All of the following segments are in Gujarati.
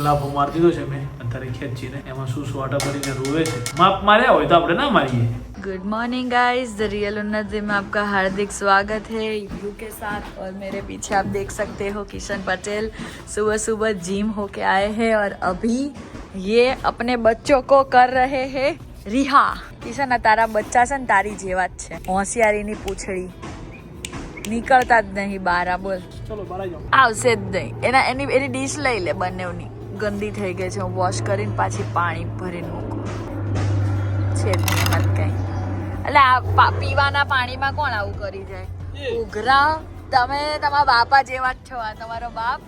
લાફો મારી દીધો છે મેં અત્યારે ખેંચીને, એમાં શું સ્વાટા ભરીને રોવે છે. માપ માર્યા હોય તો આપણે ના મારીએ. Good morning guys, the real उन्नति में आपका हार्दिक स्वागत है यू के साथ. और मेरे पीछे आप देख सकते हो किशन पटेल सुबह सुबह जिम होके आए हैं और अभी ये अपने बच्चों को कर रहे हैं रिहा. किशन तारा बच्चा છે ને તારી જેવા જ છે, હોશિયારીની પૂંછડી, નીકળતા જ નહીં બહાર. આ બોલ ચલો બહાર જાઓ. આવશે જ નહીં. એની ડીશ લઈ લે, બંનેની ગંદી થઈ ગઈ છે. હું વોશ કરીને પાછી પાણી ભરીને મૂકું છે જ નહીં મત કઈ. એટલે આ પીવાના પાણીમાં કોણ આવું કરી જાય? ઉઘરા તમે તમારા બાપા જેવા જ છો. આ તમારો બાપ,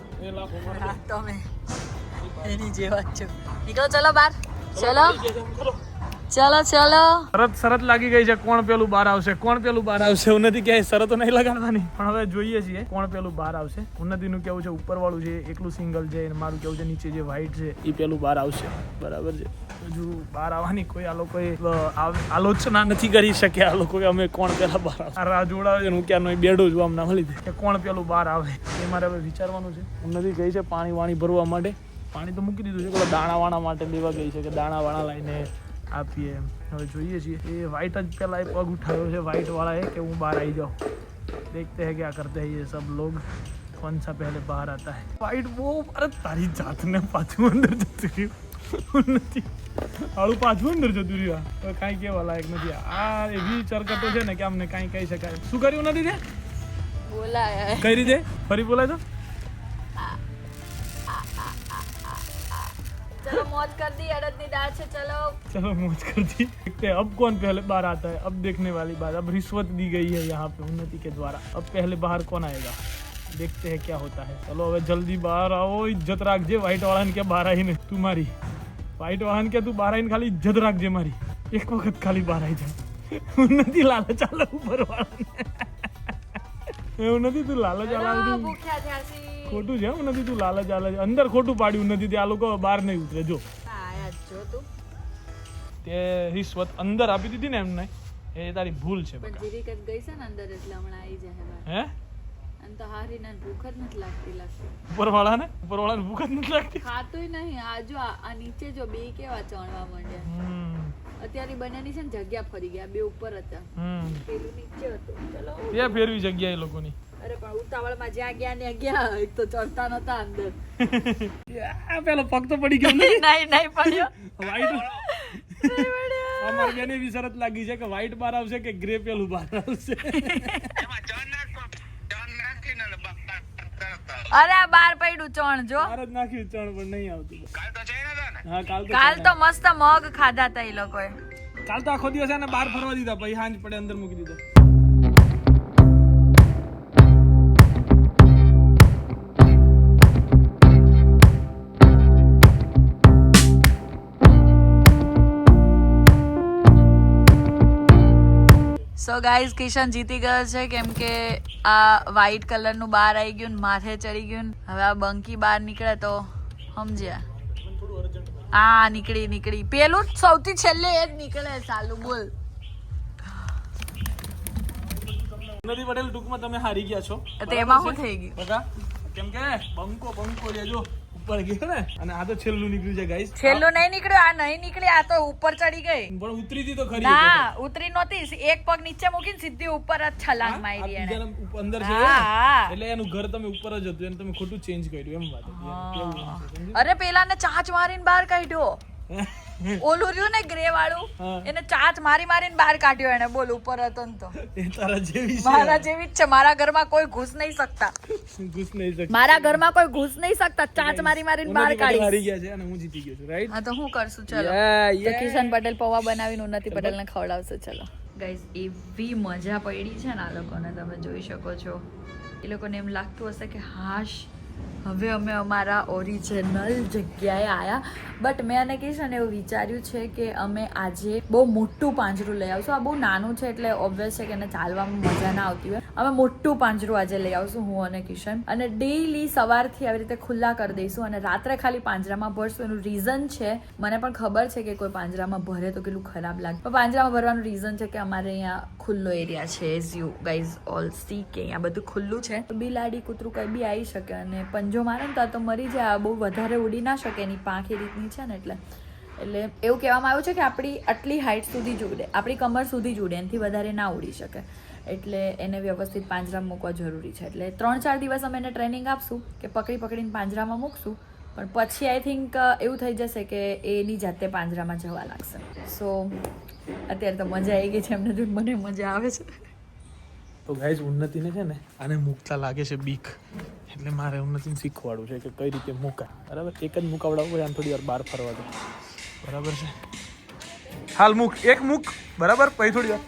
તમે એની જેવા જ છો. નીકળો, ચલો બહાર, ચલો ચલો ચલો. શરત લાગી ગઈ છે. કોણ પેલું બહાર આવશે, કોણ પેલું બહાર આવશે. ઉન્નતિ કહે શરતો નહીં લગાડવાની, પણ હવે જોઈએ છીએ કોણ પેલું બહાર આવશે. ઉન્નતિનું કેવું છે ઉપર વાળું છે એકલું સિંગલ છે, અને મારું કેવું છે નીચે જે વ્હાઈટ છે એ પેલું બહાર આવશે. બરાબર છે. હજુ બહાર આવવાની કોઈ આ લોકોએ આલોચના નથી કરી શકે. આ લોકો અમે કોણ પેલા બહાર આવે, આ રાહ જોડાવે છે. હું ક્યાંનો બેડો છું આમ ના મળી કે કોણ પેલું બહાર આવે એ મારે હવે વિચારવાનું છે. ઉન્નતિ ગઈ છે પાણી વાણી ભરવા માટે. પાણી તો મૂકી દીધું છે, પેલા દાણા વાણા માટે લેવા ગઈ છે કે દાણા વાણા લઈને આપીએ. હવે જોઈએ છીએ. એ વ્હાઈટ જ પેલા એ પગ ઉઠાવ્યો છે વ્હાઈટ વાળા એ કે હું બહાર આવી જાઉં. देखते हैं क्या करते हैं ये सब लोग, कौन सा पहले बाहर आता है. व्हाइट वो अरे तारी जात ने पाछું અંદર જતું રહ્યું નથી. આળું પાછું અંદર જતું રહ્યું. તો કાંઈ કેવા લાયક નથી. આ એવી ચરકટો છે ને કે અમને કાંઈ કહી શકાય. શું કર્યું નથી તે બોલાય કઈ રીતે ફરી બોલાય તો. चलो मौज कर दी, अड़द नी दाल से. चलो मौज कर दी. देखते हैं अब कौन पहले बाहर आता है. अब देखने वाली बात, अब रिश्वत दी गई है यहाँ पे उन्नति के द्वारा. अब पहले बाहर कौन आएगा, देखते हैं क्या होता है. चलो હવે જલ્દી બહાર આવો. ઇજ્જત રાખજે વ્હાઈટ વાળાને કે બહાર આવીને તું મારી. વ્હાઈટ વાળાને કે તું બહાર આવીને ખાલી ઇજ્જત રાખજે મારી. એક વખત ખાલી બહાર આવી જાય. ઉન્નતિ લાલચ આલે ઉપર વાળાને. એવું નથી તું લાલચ આલાવતું. ભૂખ્યા થયાસી. ખોટું છે નથી તું લાલચ આલે. અંદર ખોટું પાડ્યું નથી તે. આ લોકો બહાર નહીં ઉતરે. જો આયા જો તું તે રિશ્વત અંદર આપી દીધી ને એમને, એ તારી ભૂલ છે. પણ જીરીક જ ગઈ છે ને અંદર એટલે હમણાં આવી જાય બહાર. હે અને તો હારીને ભૂખ જ નથી લાગતી. ઉપરવાળાને ભૂખ જ નથી લાગતી. ખાતુંય નહીં. આ જો આ નીચે જો બે કેવા ચણવા માંડ્યા. અત્યારે બંનેની છે ને જગ્યા ફરી ગયા. બે ઉપર હતા, પેલું નીચે હતું. ચલો ત્યાં ફેરવી જગ્યા એ લોકોની. અરે પણ ઉતાવળમાં જ્યાં ગયા ને ગયા, એક તો ચડતા નતા અંદર. પેલો પગ તો પડી ગયો. નહીં પડ્યો. વ્હાઈટ અમારી બેને એવી શરત લાગી છે કે વ્હાઈટ બાર આવશે કે ગ્રે પેલું બાર આવશે. અરે આ બાર પડ્યું ચણ જો. બાર જ નાખ્યું ચણ પણ નહીં આવતું. હા કાલ તો મસ્ત મગ ખાધા તા એ લોકોએ. કાલ તો આખો દિવસ એને બહાર ફરવા દીધા, પછી હાંજ પડે અંદર મૂકી દીધો. સો ગાઈઝ કિશન જીતી ગયો છે કેમ કે આ વ્હાઈટ કલરનું બહાર આવી ગયું ને માથે ચડી ગયું. હવે આ બંકી બહાર નીકળે તો સમજ્યા. આ નીકળી પેલું સૌથી છેલ્લે એ જ નીકળે. ચાલુ બોલ. ઉન્નતિ પટેલ ટૂંકમાં તમે હારી ગયા છો. તો એમાં શું થઈ ગયું બકા? કેમ કે બંકો લેજો ઉપર ગયો ને, અને આ તો છેલ્લું નીકળ્યું છે ગાઈસ. છેલ્લું નહીં નીકળ્યું. આ નહીં નીકળી. આ તો ઉપર ચડી ગઈ. પણ ઉતરી હતી તો ખરી. ના ઉતરી નહોતી. એક પગ નીચે મૂકીને સીધી ઉપર જ છલાંગ મારી એને. અંદર છે એટલે એનું ઘર તમે ઉપર જ હતું અને તમે ખોટું ચેન્જ કર્યું એમ વાત. અરે પેલાને ચાંચ મારીને બહાર કાઢ્યો. ઓલું રહ્યું ને ગ્રે વાળું, એને ચાંચ મારીને બહાર કાઢ્યો એને. બોલ ઉપર હતો ને તો. એ તારા જેવી છે. મારા જેવી જ છે. મારા ઘરમાં કોઈ ઘૂસ નહીં શકતા. મારા ઘરમાં કોઈ ઘૂસ નહીં શકતા. ચાંચ મારીને બહાર કાઢી. હારી ગયા છે અને હું જીતી ગયો છું. રાઈટ. હા તો હું કરશું. ચલો તો કિશન પટેલ પૌવા બનાવીને ઉન્નતિ પટેલને ખવડાવશે. ચલો ગાઈઝ, એવી મજા પડી છે ને આ લોકોને, તમે જોઈ શકો છો. એ લોકોને એમ લાગતું હશે કે હાશ હવે અમે અમારા ઓરિજિનલ જગ્યાએ આવ્યા. બટ મેં અને કિશન એવું વિચાર્યું છે કે અમે આજે બહુ મોટું પાંજરું લઈ આવશું. આ બહુ નાનું છે એટલે ઓબ્વિયસ છે કે એને ચાલવામાં મજા ના આવતી હોય. અમે મોટું પાંજરું આજે લઈ આવશું હું અને કિશન, અને ડેઈલી સવારથી આવી રીતે ખુલ્લા કરી દઈશું અને રાત્રે ખાલી પાંજરામાં ભરશું. એનું રીઝન છે, મને પણ ખબર છે કે કોઈ પાંજરામાં ભરે તો કેટલું ખરાબ લાગે, પણ પાંજરામાં ભરવાનું રીઝન છે કે અમારે અહીંયા ખુલ્લો એરિયા છે. As you guys all C કે અહીંયા બધું ખુલ્લું છે, તો બિલાડી કૂતરું કંઈ બી આવી શકે અને પંજો જો મારે ને તો મરી જાય, બહુ વધારે ઉડી ના શકે, એની પાંખ એ રીતની છે ને એટલે એવું કહેવામાં આવ્યું છે કે આપણી આટલી હાઇટ સુધી જ ઉડે, આપણી કમર સુધી જ ઉડે, એનાથી વધારે ના ઉડી શકે, એટલે એને વ્યવસ્થિત પાંજરામાં મૂકવા જરૂરી છે. એટલે 3-4 દિવસ અમે એને ટ્રેનિંગ આપશું કે પકડીને પાંજરામાં મૂકશું, પણ પછી આઈ થિંક એવું થઈ જશે કે એની જાતે પાંજરામાં જવા લાગશે. સો અત્યારે તો મજા આવી ગઈ છે એમને જોઈને, મને મજા આવે છે. તો ગાઈઝ ઉન્નતિને છે ને આને મૂકતા લાગે છે બીક, એટલે મારે ઉન્નતિને શીખવાડવું છે કે કઈ રીતે મૂકાય. બરાબર, એક જ મૂકાવડાવું હોય, આમ થોડી વાર બહાર ફરવા દો. બરાબર છે, હાલ મૂક, એક મૂક. બરાબર, પછી થોડી વાર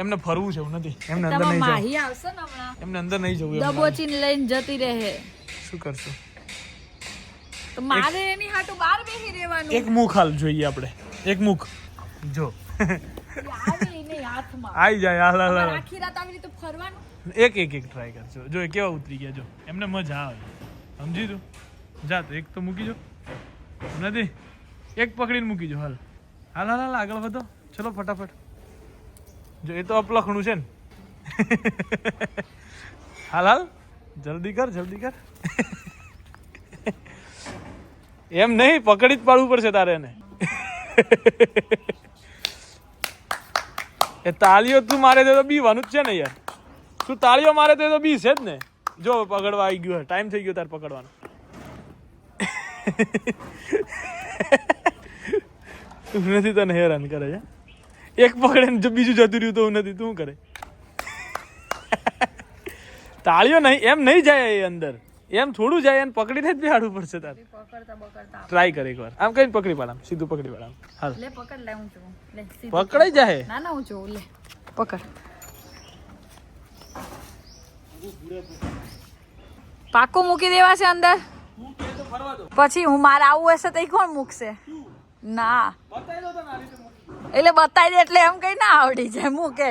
એમને ફરવું છે. ઉન્નતિ એમને અંદર નહીં માહી આવશે ને હમણાં, એમને અંદર નહીં જવું, દબોચીને લઈને જતી રહે. શું કરશું? તો મારે એની હાટુ બહાર બેસી રહેવાનું. એક મૂક હાલ જોઈએ આપણે, એક મૂક જો આવી જાય. હાલ હાલ આખી રાત આવી રીતે ફરવાનું. એક ટ્રાય કરજો, જો કેવા ઉતરી ગયા. જો એમને મજા આવે, સમજી તું. જા તો એક તો મૂકી જો, નથી એક પકડીને મૂકી જો. હાલ હાલ હાલ હાલ આગળ વધો, ચલો ફટાફટ. જો એ તો અપલખણું છે ને. હાલ હાલ જલ્દી કર, જલ્દી કર. એમ નહીં, પકડી જ પાડવું પડશે તારે એને. એ તાળીઓ તું મારે તો બીવાનું જ છે ને યાર. તું તાળીઓ મારે તો બી છે જ ને. જો પકડવા આવી ગયો, ટાઈમ થઈ ગયો તારે પકડવાનો. નથી તને હેરાન કરે છે. એક પકડે ને બીજું જતું રહ્યું તો નથી, તું કરે. તાળીઓ નહીં, એમ નહીં જાય એ અંદર, એમ થોડું જાય, એને પકડીને જ બેહાડવું પડશે તારે. ટ્રાય કર એકવાર, આમ કઈ પકડી પાડ, આમ સીધું પકડી પાડ. આમ હાલ લે પકડ, લે હું જોઉં, લે પકડાઈ જાય. ના ના હું જોઉં, લે પકડ. પાકું મૂકી દેવા છે અંદર, પછી હું મારે આવું હશે તો કોણ મૂકશે? ના એટલે બતાવી દે એટલે એમ કઈ ના આવડી જાય. મૂકે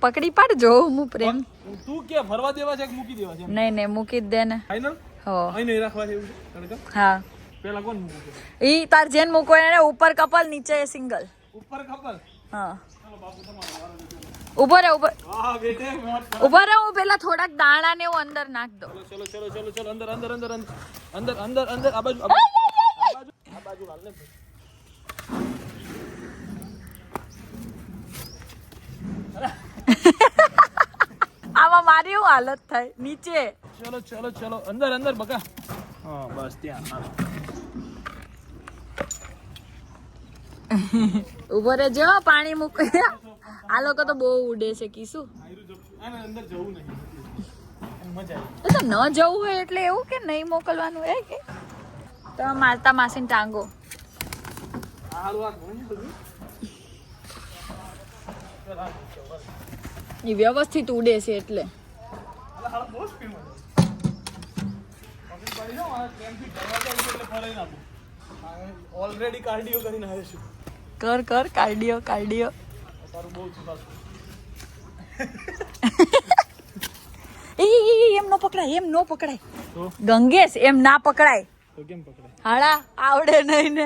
પકડી પાડજો, હું પ્રેમ. તું કે ફરવા દેવા છે કે મૂકી દેવા છે? નહીં નહીં મૂકી જ દે ને. ફાઇનલ હો અહીં નહીં રાખવા છે એવું છે? હા, પેલા કોણ મૂકે? ઈ તાર જેન મૂકો એને ઉપર કપલ, નીચે સિંગલ. ઉપર કપલ. હા ચલો બાપુ તમારો વારો છે. ઉભો રહે, ઉભો વાહ બેટે, ઉભો રહે. હું પેલા થોડાક દાણા ને એવું અંદર નાખ દો. ચલો ચલો ચલો ચલો અંદર અંદર અંદર અંદર અંદર અંદર આ બાજુ આ બાજુ હાલ ને. આમાં મારી શું હાલત થાય નીચે. ચલો ચલો ચલો અંદર અંદર બકા. હા બસ ત્યાં હાલ. ઉભો રહે, જો પાણી મૂક. આ લોકો તો બહુ ઉડે છે કીશું. આને અંદર જવું નહીં, મજા આવે. તો ન જવું હોય એટલે એવું કે નહીં મોકલવાનું એ કે તો મારતા માસીને ટાંગો. એ વ્યવસ્થિત ઉડે છે એટલે. ઓલરેડી કાર્ડિયો કરીને આવ્યો છું. કર કર કાર્ડિયો કાર્ડિયો. તારું બહુ સુધાર. એમ નો પકડાય, એમ નો પકડાય. ગંગેશ એમ ના પકડાય. તો કેમ પકડાય? હાડા આવડે નહીં ને.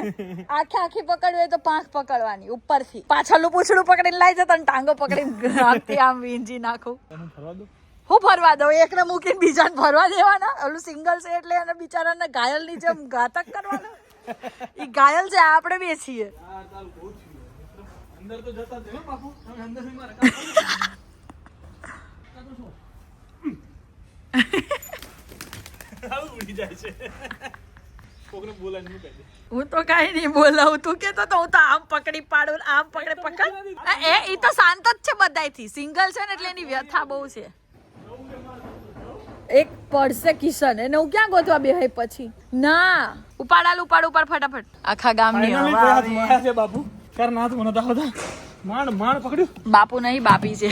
આખી પકડવી હોય તો પાંખ પકડવાની ઉપરથી, પાછળનું પૂછડું પકડીને લાઈ જતા ને ટાંગો પકડીને આમથી આમ વીંજી નાખું. તને ફરવા દો. હું ફરવા દઉં? એકને મૂકીને બીજાને ફરવા દેવાના? ઓલું સિંગલ છે એટલે એને બિચારાને ઘાયલની જેમ ઘાતક કરવાના. ઈ ઘાયલ છે, આપણે બે છીએ. અંદર તો જતા જ બાપુ, અંદર થી મારે હાલ ઉડી જાય છે. કોકને બોલાઈને મૂકી દે. હું તો કાઈ નહીં બોલાવું. તું કેતો તો હું તો આમ પકડી પાડું, આમ પકડ. ઈ તો શાંત જ છે બધાયથી. સિંગલ છે ને એટલે એની વ્યથા બહુ છે. એક પડશે કિશન, એને હું ક્યાં ગોતવા બેહાય પછી? ના ઉપાડ ફટાફટ. આખા ગામની માયા છે બાપુ. કર ના તું મને દાવતા. માંડ પકડ્યું. બાપુ નહીં બાપી છે.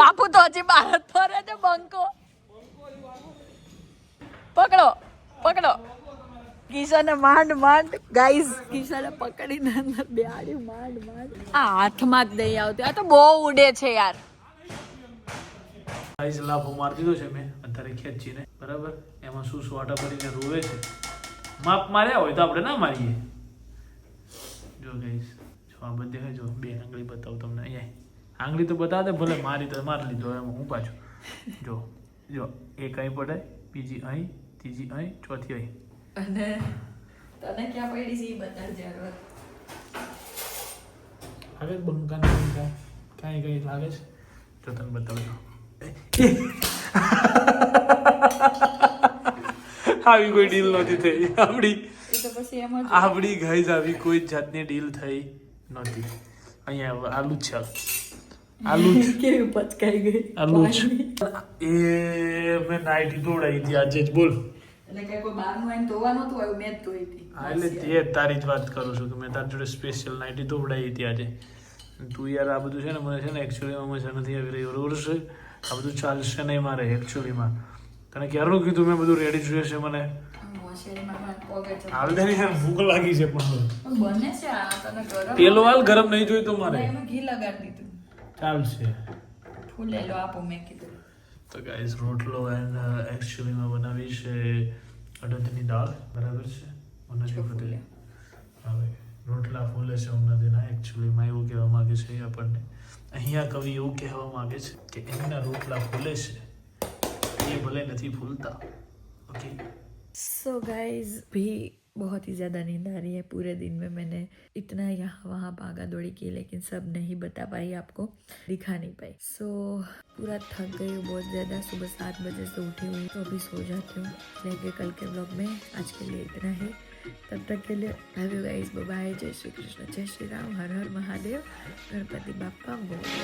બાપુ તો હજી બહાર જ ફરે છે બંકો. પકડો. કિશને માંડ ગાઈઝ, કિશને પકડીને અંદર બેહાડ્યું માંડ. આ હાથમાં જ નહીં આવતી. આ તો બહુ ઉડે છે યાર. ગાઈઝ લાફો મારી દીધો છે મેં અત્યારે ખેંચીને. બરાબર, એમાં શું સ્વાટા કરીને રોવે છે. માપ માર્યા હોય તો આપણે ના મારીએ. જો ગાઈઝ, જો આ બધે જો બે આંગળી બતાવું તમને. અહીંયા આંગળી તો બતાવે, ભલે મારી તો મારી લીધો, એમાં હું પાછું જો જો એક અહીં પડે, બીજી અહીં, ત્રીજી અહીં, ચોથી અહીં. અને તને ક્યાં પડી છે એ બતાડજે હવે. લાગે બંકા કાંઈ કઈ લાગે છે? જો તને બતાવજો. આવી કોઈ ડીલ નહોતી થઈ આપણી. એ તો પછી એમ જ આપણી ગાઈઝ આવી કોઈ જાતની ડીલ થઈ નહોતી. અહીંયા આલુ જ છે, આલુ જ, કેવી પચકાઈ ગઈ આલુ જ. એ મેં નાઈટી ધોવડાવી હતી આજે જ, બોલ. એટલે કે કોઈ બહારનું આવીને ધોવા નહોતું આવ્યું, મેં જ ધોઈ હતી. હા, એટલે તે તારી જ વાત કરું છું કે મેં તારી જોડે સ્પેશિયલ નાઈટી ધોવડાવી હતી આજે. તું યાર આ બધું છે ને, મને છે ને એકચ્યુઅલીમાં મજા નથી આવી રહી, બરોબર છે? આ બધું ચાલશે નહીં મારે એકચ્યુઅલીમાં. તને ક્યારનું કીધું મેં બધું રેડી જોઈએ છે મને? હાલ તેની યાર ભૂખ લાગી છે પણ બને છે આ તને ગરમ. પેલો હાલ ગરમ નહીં જોઈ તો મારે. એમાં ઘી લગાડી દીધું. ચાલશે. ફૂલેલો આપો મેં કીધું. તો ગાઈઝ રોટલો એન્ડ એકચ્યુઅલીમાં બનાવી છે અડદની દાળ, બરાબર છે? ઉન્નતિ પટેલ. હવે રોટલા ફૂલે છે ઉન્નતિના. એકચ્યુઅલીમાં એવું કહેવા માંગે છે આપણને, અહીંયા કવિ એવું કહેવા માંગે છે કે એમના રોટલા ફૂલે છે, ये भले नहीं भूलता. ओके. सो गाइज भी बहुत ही ज़्यादा नींद आ रही है. पूरे दिन में मैंने इतना यहाँ वहाँ भागा दौड़ी की, लेकिन सब नहीं बता पाई आपको, दिखा नहीं पाई. सो पूरा थक गई हूँ बहुत ज़्यादा. सुबह 7 बजे से उठी हुई, तो अभी सो जाती हूँ. लेके कल के ब्लॉग में आज के लिए इतना ही. तब तक के लिए love you guys, bye bye. जय श्री कृष्ण, जय श्री राम, हर हर महादेव, गणपति बाप्पा मोरया.